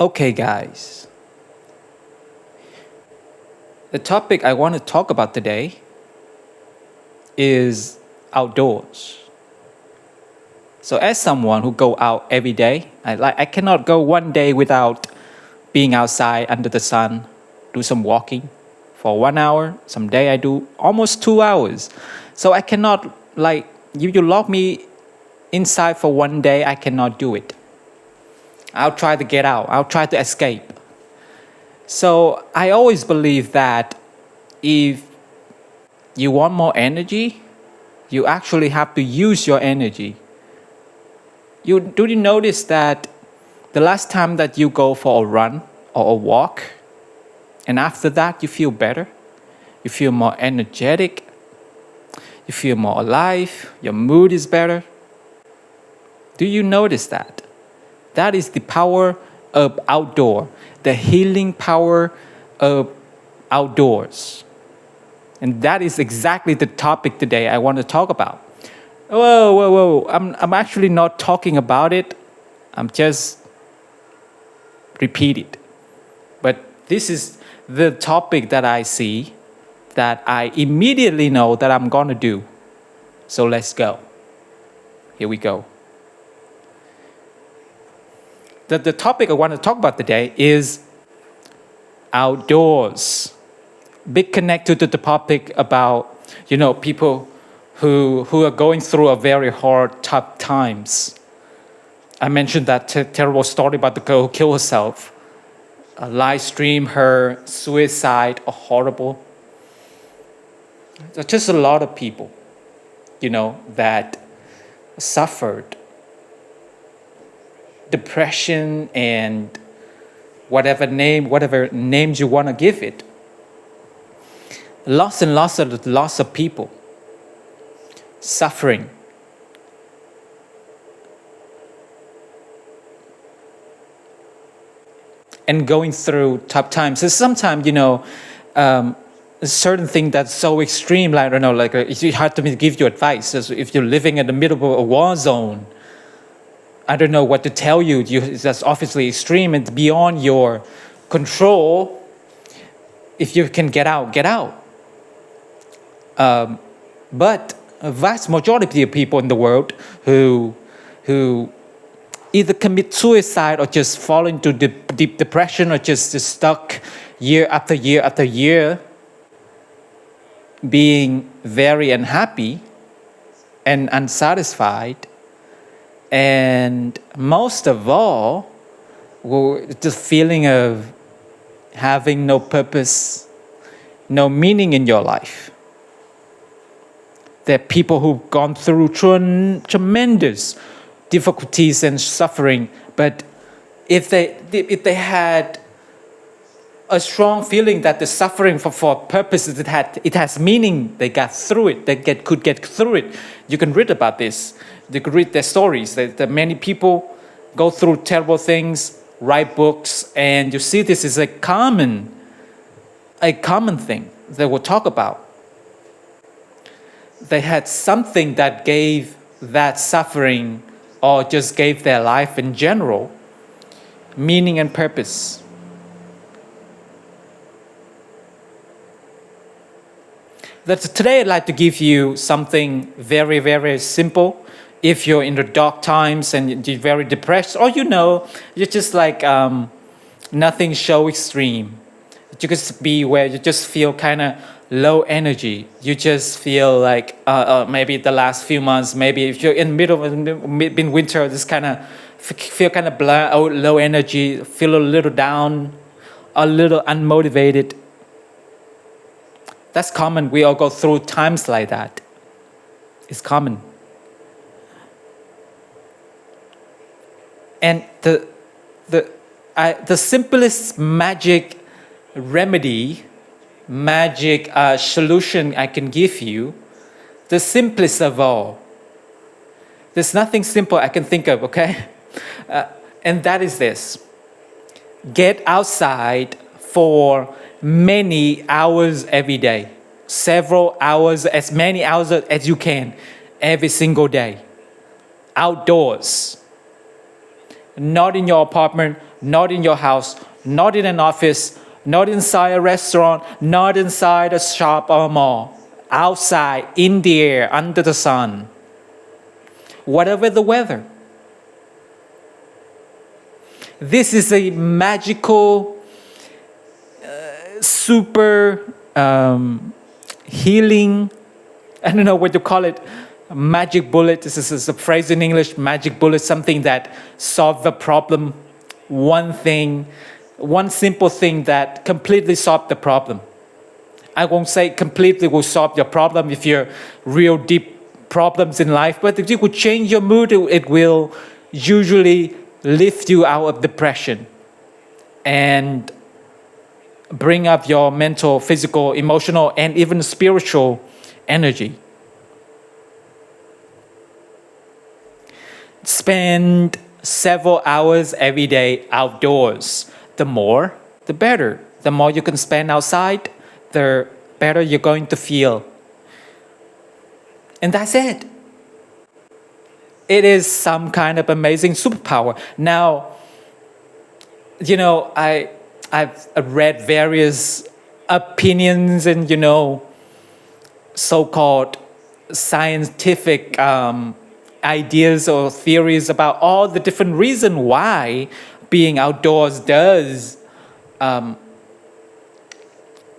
Okay, guys, the topic I want to talk about today is outdoors. So, as someone who go out every day, I cannot go one day without being outside under the sun, do some walking for 1 hour. Some day I do almost 2 hours. So I cannot like you lock me inside for one day. I cannot do it. I'll try to get out. I'll try to escape. So I always believe that if you want more energy, you actually have to use your energy. Do you notice that the last time that you go for a run or a walk, and after that you feel better, you feel more energetic, you feel more alive, your mood is better? Do you notice that? That is the power of outdoor, the healing power of outdoors. And that is exactly the topic today I want to talk about. Whoa. I'm actually not talking about it. I'm just repeat it. But this is the topic that I see that I immediately know that I'm going to do. So let's go. Here we go. The topic I want to talk about today is outdoors. Big connected to the topic about, people who are going through a very hard, tough times. I mentioned that terrible story about the girl who killed herself. A live stream her suicide, horrible. There's just a lot of people, that suffered depression and whatever names you want to give it. Lots of people suffering. And going through tough times. So sometimes, a certain thing that's so extreme, like, I don't know, like it's hard to give you advice. So if you're living in the middle of a war zone, I don't know what to tell you. That's obviously extreme and beyond your control. If you can get out, get out. But a vast majority of people in the world who either commit suicide or just fall into deep depression or just stuck year after year after year, being very unhappy and unsatisfied, and most of all, the feeling of having no purpose, no meaning in your life. There are people who've gone through tremendous difficulties and suffering, but if they had a strong feeling that the suffering for purposes it has meaning, they got through it. They could get through it. You can read about this. You can read their stories. That many people go through terrible things, write books, and you see this is a common thing that we'll talk about. They had something that gave that suffering, or just gave their life in general, meaning and purpose. Today I'd like to give you something very, very simple. If you're in the dark times and you're very depressed, or you're just like nothing so extreme. You could be where you just feel kind of low energy. You just feel like maybe the last few months, maybe if you're in winter, just kind of feel kind of low energy, feel a little down, a little unmotivated. That's common. We all go through times like that. It's common. And the simplest magic remedy, magic solution I can give you, the simplest of all. There's nothing simple I can think of, okay? And that is this. Get outside for many hours every day. Several hours, as many hours as you can, every single day. Outdoors. not in your apartment, not in your house, not in an office, not inside a restaurant, not inside a shop or a mall. Outside, in the air, under the sun. Whatever the weather. This is a magical, super healing, I don't know what to call it, magic bullet. This is a phrase in English, magic bullet, something that solves the problem. One thing, one simple thing that completely solved the problem. I won't say completely will solve your problem if you're real deep problems in life, but if you could change your mood, it will usually lift you out of depression and bring up your mental, physical, emotional, and even spiritual energy. Spend several hours every day outdoors. The more, the better. The more you can spend outside, the better you're going to feel. And that's it. It is some kind of amazing superpower. Now, I've read various opinions and, so-called scientific ideas or theories about all the different reasons why being outdoors does,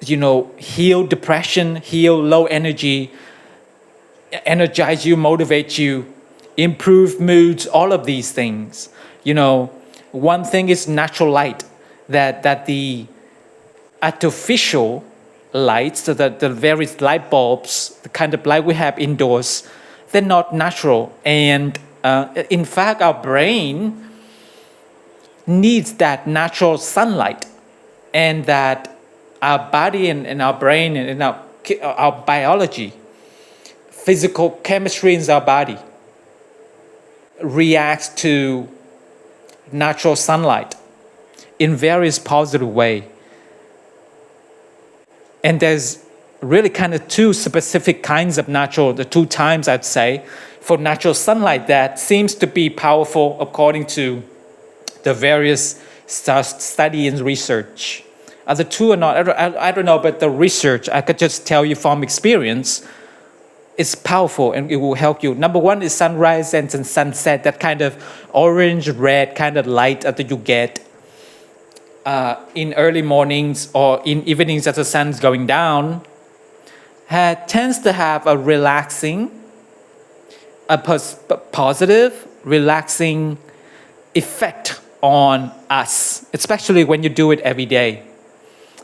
heal depression, heal low energy, energize you, motivate you, improve moods, all of these things. One thing is natural light, that the artificial lights, the various light bulbs, the kind of light we have indoors, they're not natural. And in fact, our brain needs that natural sunlight, and that our body and our brain and our biology, physical chemistry in our body reacts to natural sunlight in various positive way. And there's really kind of two specific kinds of the two times I'd say, for natural sunlight that seems to be powerful according to the various study and research. The two are not, I don't know, but the research, I could just tell you from experience, is powerful and it will help you. Number one is sunrise and sunset, that kind of orange, red kind of light that you get in early mornings or in evenings as the sun's going down, tends to have a relaxing, positive, relaxing effect on us, especially when you do it every day,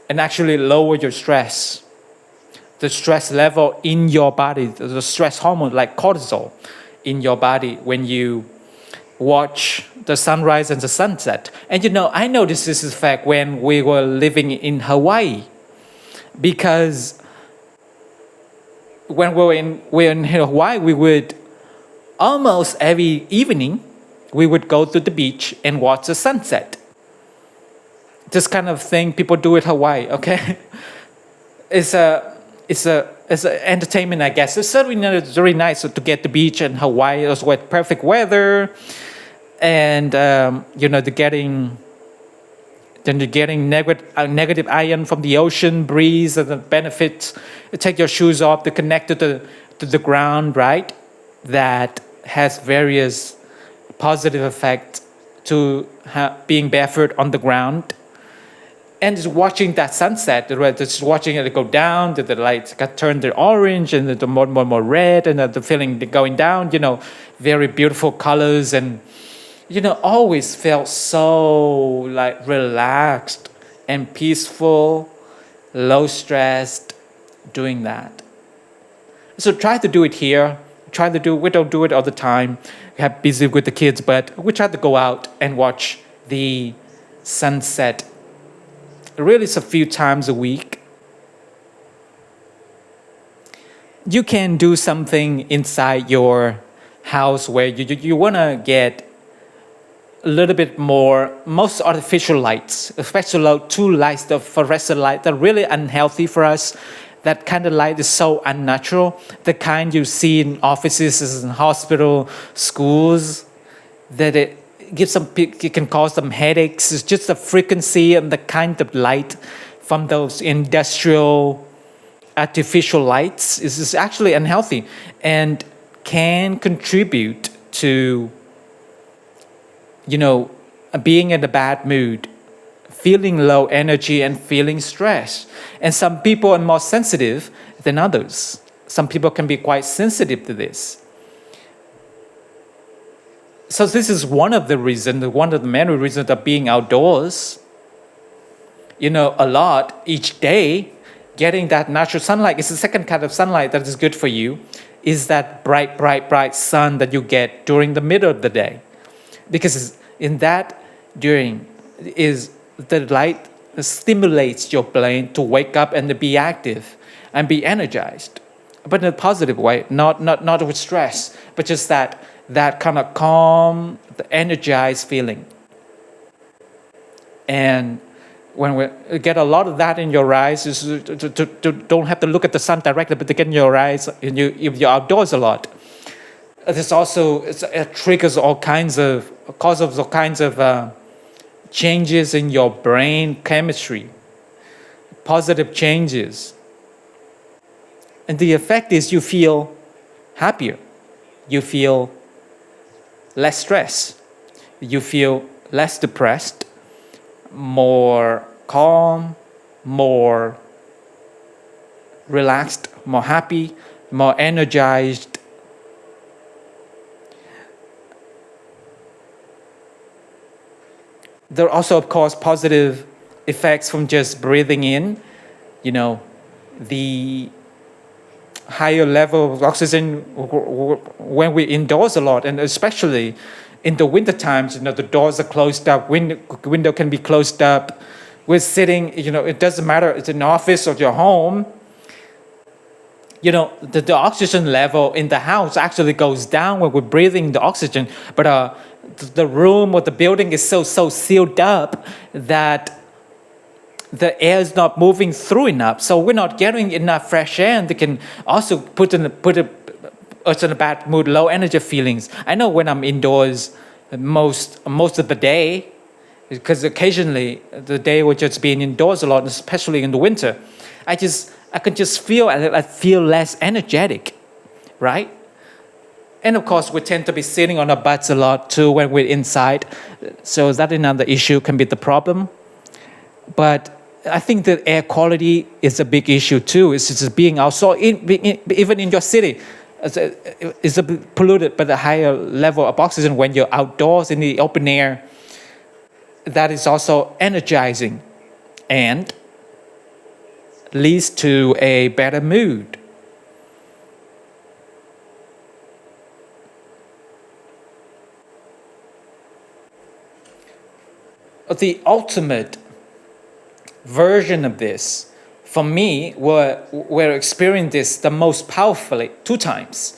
and actually lower your stress. The stress level in your body, the stress hormone like cortisol in your body when you watch the sunrise and the sunset. And I noticed this effect when we were living in Hawaii, because when we're in Hawaii, we would almost every evening, we would go to the beach and watch the sunset. This kind of thing people do at Hawaii, okay? It's an entertainment, I guess. It's certainly very nice to get the beach in Hawaii. It was with perfect weather, and you're getting negative ion from the ocean breeze and the benefits. You take your shoes off to connect to the ground, right? That has various positive effects to being barefoot on the ground. And just watching that sunset, just watching it go down, the lights got turned to orange and the more red, and the feeling going down, very beautiful colors, and always felt so relaxed and peaceful, low stressed doing that. So try to do it here. We don't do it all the time. We have busy with the kids, but we try to go out and watch the sunset. Really, it's a few times a week. You can do something inside your house where you want to get a little bit more, most artificial lights, especially two lights, the fluorescent light, that are really unhealthy for us. That kind of light is so unnatural. The kind you see in offices and hospital, schools, that it can cause some headaches. It's just the frequency and the kind of light from those industrial artificial lights is actually unhealthy and can contribute to, being in a bad mood, feeling low energy and feeling stress. And some people are more sensitive than others. Some people can be quite sensitive to this. So this is one of the many reasons of being outdoors, a lot each day. Getting that natural sunlight is the second kind of sunlight that is good for you, is that bright sun that you get during the middle of the day. Because in that the light stimulates your brain to wake up and to be active and be energized, but in a positive way, not with stress, but just that kind of calm, the energized feeling. And when we get a lot of that in your eyes, don't have to look at the sun directly, but to get in your eyes, if you're outdoors a lot. This also it triggers all kinds of changes in your brain chemistry, positive changes. And the effect is you feel happier, you feel less stress, you feel less depressed, more calm, more relaxed, more happy, more energized. There are also, of course, positive effects from just breathing in, the higher level of oxygen when we're indoors a lot, and especially in the winter times, the doors are closed up, window can be closed up. We're sitting, it doesn't matter, it's an office or your home. The oxygen level in the house actually goes down when we're breathing the oxygen, but the room or the building is so sealed up that the air is not moving through enough. So we're not getting enough fresh air, and they can also put us in a bad mood, low energy feelings. I know when I'm indoors most of the day, because occasionally the day will just being indoors a lot, especially in the winter, I can just feel I feel less energetic, right? And of course, we tend to be sitting on our butts a lot too when we're inside. So that another issue can be the problem. But I think that air quality is a big issue too. It's just being outside, even in your city, it's polluted by the higher level of oxygen when you're outdoors in the open air. That is also energizing and leads to a better mood. The ultimate version of this, for me, we're experiencing this the most powerfully 2 times.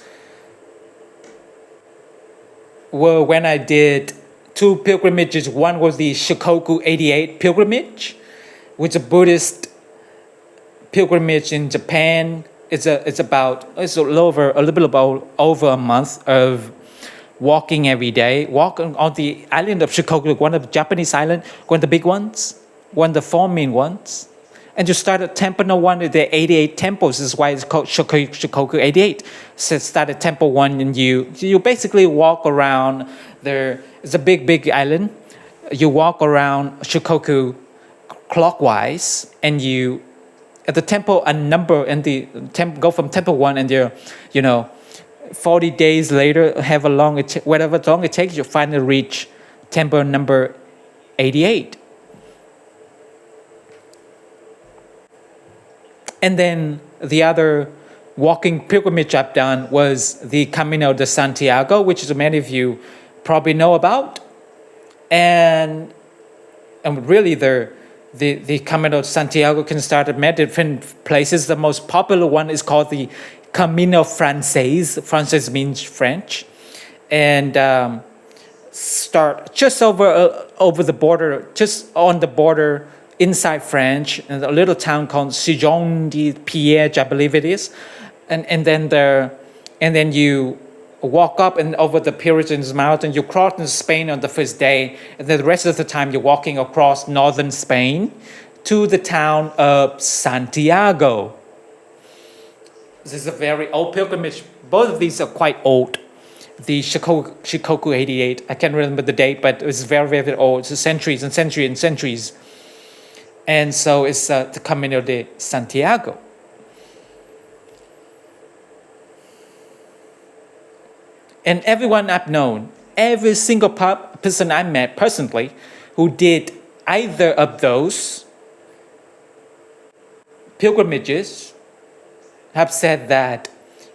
Were when I did 2 pilgrimages. One was the Shikoku 88 pilgrimage, which is a Buddhist pilgrimage in Japan. It's a little bit about over a month of walking every day, walking on the island of Shikoku, one of the Japanese islands, one of the big ones, one of the 4 main ones. And you start at Temple No. 1, the 88 temples. This is why it's called Shikoku 88. So start at Temple 1 and you basically walk around there. It's a big island. You walk around Shikoku clockwise, and you at the temple a number, and the go from Temple 1, and 40 days later, whatever long it takes, you finally reach temple number 88. And then the other walking pilgrimage I've done was the Camino de Santiago, which many of you probably know about. And really the Camino de Santiago can start at many different places. The most popular one is called the Camino Francés. Francés means French. And start just over the border, just on the border inside France, in a little town called Sijon de Piège, I believe it is. And then you walk up and over the Pyrenees mountain. You cross in Spain on the first day, and then the rest of the time you're walking across northern Spain to the town of Santiago. This is a very old pilgrimage. Both of these are quite old. The Shikoku 88, I can't remember the date, but it's very, very old. It's centuries and centuries and centuries. And so it's the Camino de Santiago. And everyone I've known, every single person I met personally who did either of those pilgrimages have said that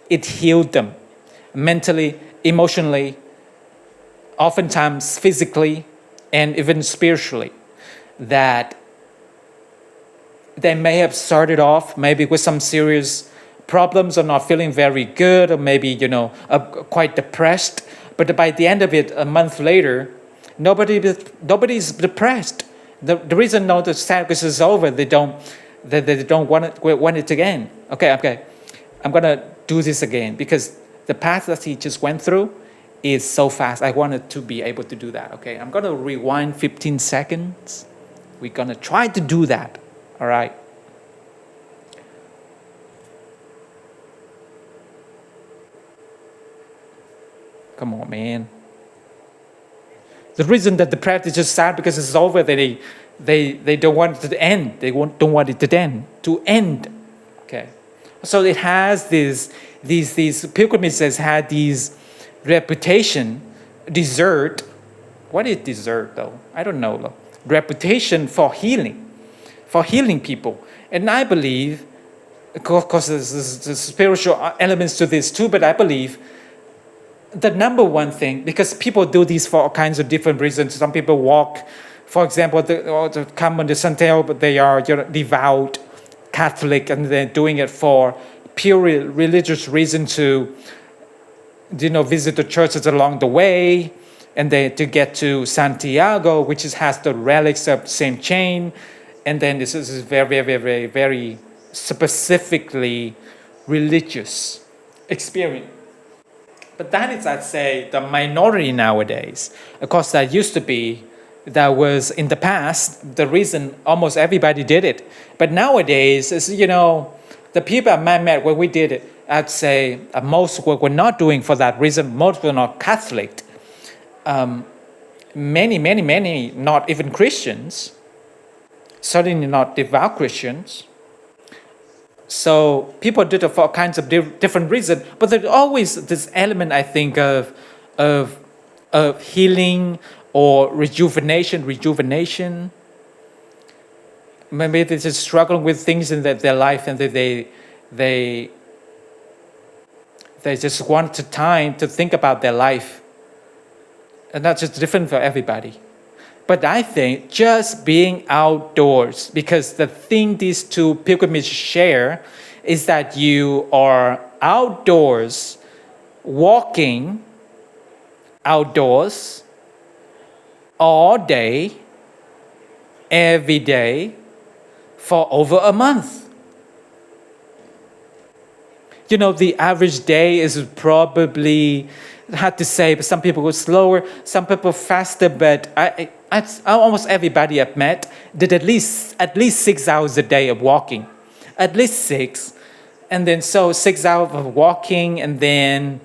it healed them mentally, emotionally, oftentimes physically, and even spiritually. That they may have started off maybe with some serious problems or not feeling very good, or maybe, quite depressed. But by the end of it, a month later, nobody's depressed. The reason the sadness is over, they don't want it again. Okay, I'm gonna do this again because the path that he just went through is so fast. I wanted to be able to do that. Okay, I'm gonna rewind 15 seconds. We're gonna try to do that. All right. Come on, man. The reason that the practice is just sad because it's over, they don't want it to end. They don't want it to end. Okay. So it has these pilgrimages had these reputation, desert. What is desert though? I don't know. Reputation for healing people. And I believe, of course, there's spiritual elements to this too, but I believe the number one thing, because people do this for all kinds of different reasons. Some people walk, for example, to come on the Santiago, but they are devout Catholic, and they're doing it for pure religious reason to, visit the churches along the way, and then to get to Santiago, which has the relics of Saint Chain, and then this is very, very, very, very specifically religious experience. But that is, I'd say, the minority nowadays. Of course, that used to be, that was in the past, the reason almost everybody did it. But nowadays, is, the people I met when we did it, I'd say most were not doing for that reason. Most were not Catholic. Many not even Christians. Certainly not devout Christians. So people did it for all kinds of different reasons, but there's always this element, I think, of healing or rejuvenation. Maybe they're just struggling with things in their life, and they just want time to think about their life, and that's just different for everybody. But I think just being outdoors, because the thing these two pilgrimages share is that you are outdoors, walking outdoors all day, every day, for over a month. The average day is probably, hard to say, but some people go slower, some people faster, but almost everybody I've met did at least 6 hours a day of walking, at least 6, and then so 6 hours of walking, and then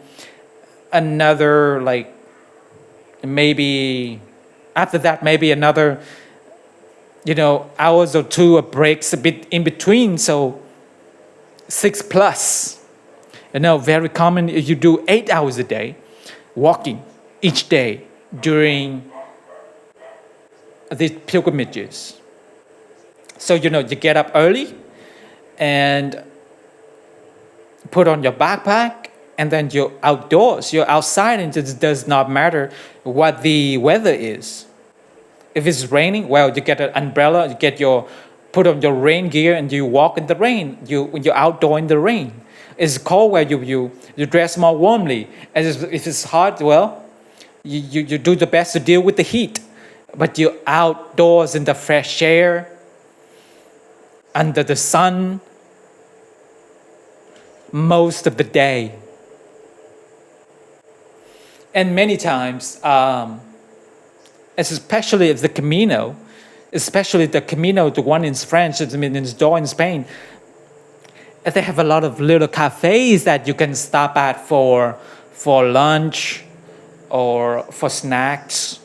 another maybe after that maybe another hours or 2 of breaks a bit in between, so 6 plus. Very common, you do 8 hours a day walking each day during these pilgrimages. So, you get up early and put on your backpack, and then you're outdoors, you're outside, and it does not matter what the weather is. If it's raining, well, you get an umbrella, put on your rain gear, and you walk in the rain. You're outdoor in the rain. It's cold, where you dress more warmly. And if it's hot, well, you do the best to deal with the heat. But you're outdoors in the fresh air, under the sun, most of the day. And many times, especially the Camino, the one in France, I mean, in Door in Spain, they have a lot of little cafes that you can stop at for lunch or for snacks,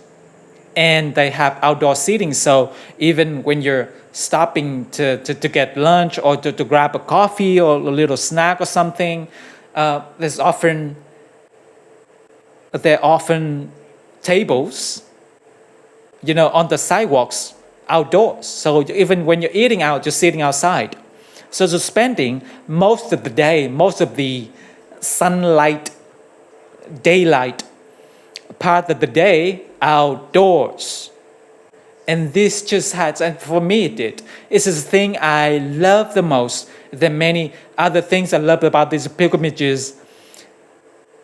and they have outdoor seating. So even when you're stopping to get lunch or to grab a coffee or a little snack or something, there's often there are often tables, on the sidewalks outdoors. So even when you're eating out, you're sitting outside. So you're spending most of the day, most of the sunlight, daylight part of the day outdoors. And this just has, and for me it did, it's the thing I love the most. There are many other things I love about these pilgrimages.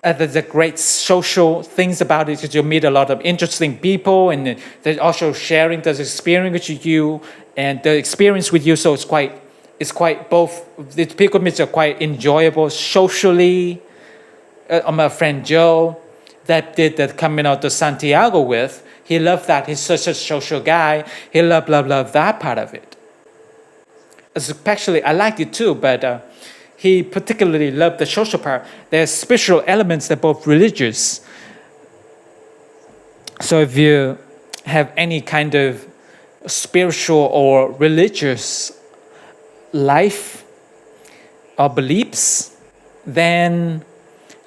There's a great social things about it, because you meet a lot of interesting people, and they're also sharing this experience with you and the experience with you. So it's quite both. The pilgrimages are quite enjoyable socially. My friend Joe, that did the Camino de Santiago with, he loved that. He's such a social guy. He loved that part of it. Especially, I liked it too, but he particularly loved the social part. There's spiritual elements that are both religious. So if you have any kind of spiritual or religious life or beliefs, then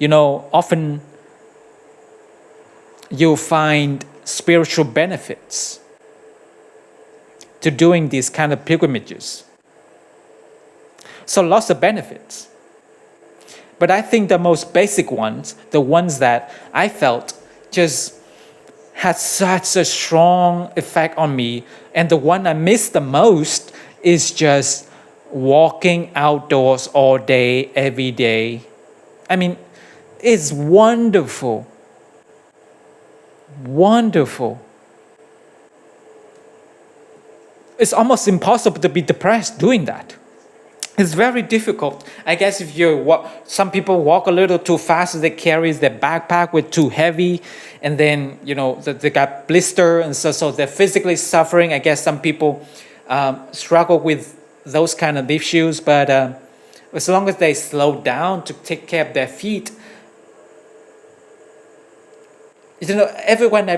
often you'll find spiritual benefits to doing these kind of pilgrimages. So lots of benefits. But I think the most basic ones, the ones that I felt just had such a strong effect on me, and the one I miss the most is just walking outdoors all day, every day. I mean, it's wonderful. Wonderful. It's almost impossible to be depressed doing that. It's very difficult. I guess if some people walk a little too fast, they carry their backpack with too heavy, and then they got blister, and so they're physically suffering. I guess some people struggle with those kind of issues, but as long as they slow down to take care of their feet, everyone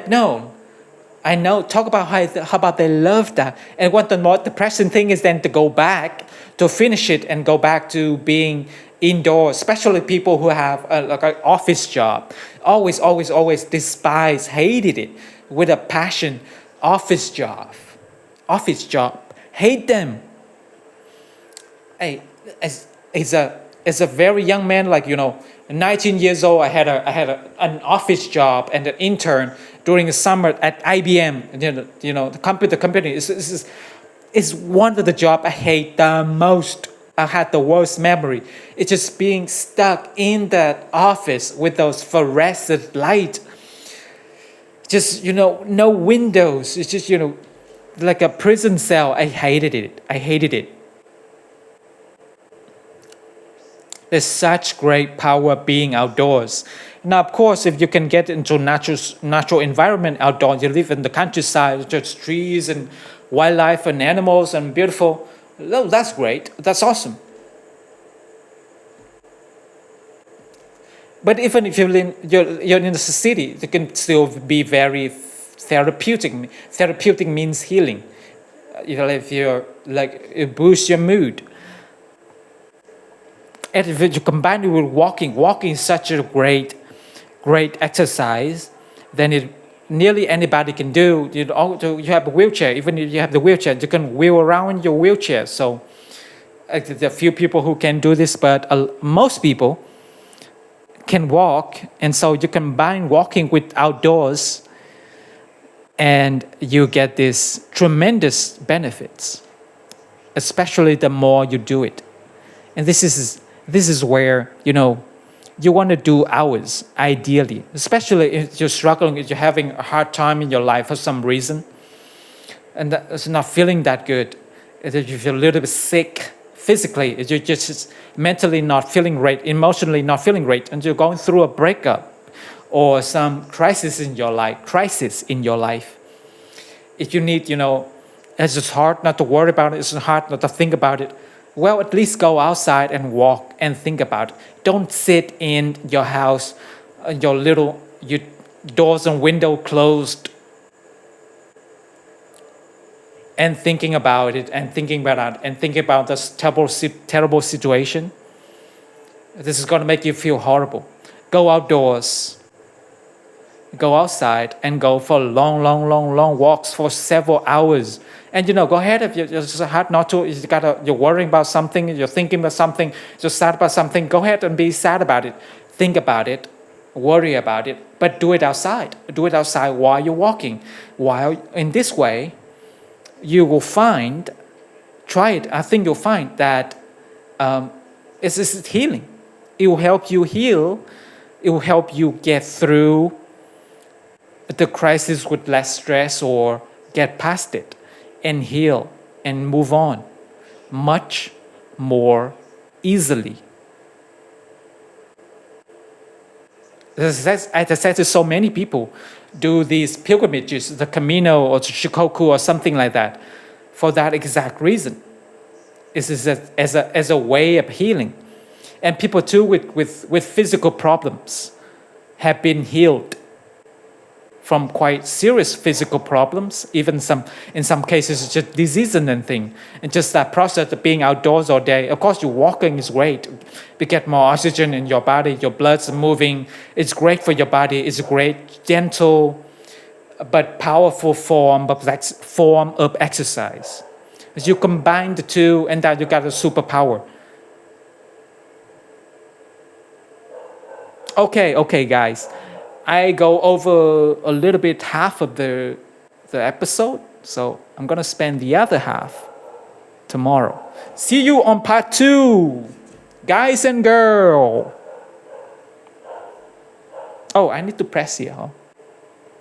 I know talk about how about they love that. And what the more depressing thing is then to go back to finish it and go back to being indoors, especially people who have like an office job. Always hated it with a passion. Office job, hate them. Hey, as a very young man, 19 years old, I had an office job and an intern during the summer at IBM. The company is one of the jobs I hate the most. I had the worst memory. It's just being stuck in that office with those fluorescent light. Just no windows. It's just like a prison cell. I hated it. There's such great power being outdoors. Now, of course, if you can get into natural environment outdoors, you live in the countryside, just trees and wildlife and animals and beautiful, well, that's great. That's awesome. But even if you're in the city, it can still be very therapeutic. Therapeutic means healing. If you're it boosts your mood. And if you combine it with walking is such a great exercise, then nearly anybody can do. You have a wheelchair. Even if you have the wheelchair, you can wheel around your wheelchair. So there are a few people who can do this, but most people can walk. And so you combine walking with outdoors, and you get these tremendous benefits, especially the more you do it. And this is where you want to do hours ideally, especially if you're struggling, if you're having a hard time in your life for some reason, and it's not feeling that good, if you feel a little bit sick physically, if you're just mentally not feeling great, emotionally not feeling great, and you're going through a breakup, or some crisis in your life. If you need, it's just hard not to worry about it, it's hard not to think about it. Well, at least go outside and walk and think about it. Don't sit in your house, your doors and window closed, and thinking about it and thinking about this terrible situation. This is going to make you feel horrible. Go outdoors. Go outside and go for long walks for several hours. And go ahead if you're just hard not to. You're worrying about something. You're thinking about something. You're sad about something. Go ahead and be sad about it. Think about it. Worry about it. But do it outside. Do it outside while you're walking. In this way, you will find. Try it. I think you'll find that it's healing. It will help you heal. It will help you get through the crisis with less stress or get past it and heal and move on much more easily. As I said, so many people do these pilgrimages, the Camino or Shikoku or something like that, for that exact reason. This is as a way of healing. And people too with physical problems have been healed from quite serious physical problems, even in some cases it's just disease and thing. And just that process of being outdoors all day. Of course, walking is great. You get more oxygen in your body, your blood's moving. It's great for your body. It's a great, gentle, but powerful form of exercise. As you combine the two, and then you got a superpower. Okay, guys. I go over a little bit half of the episode, so I'm gonna spend the other half tomorrow. See you on part 2, guys and girl. Oh, I need to press here, huh?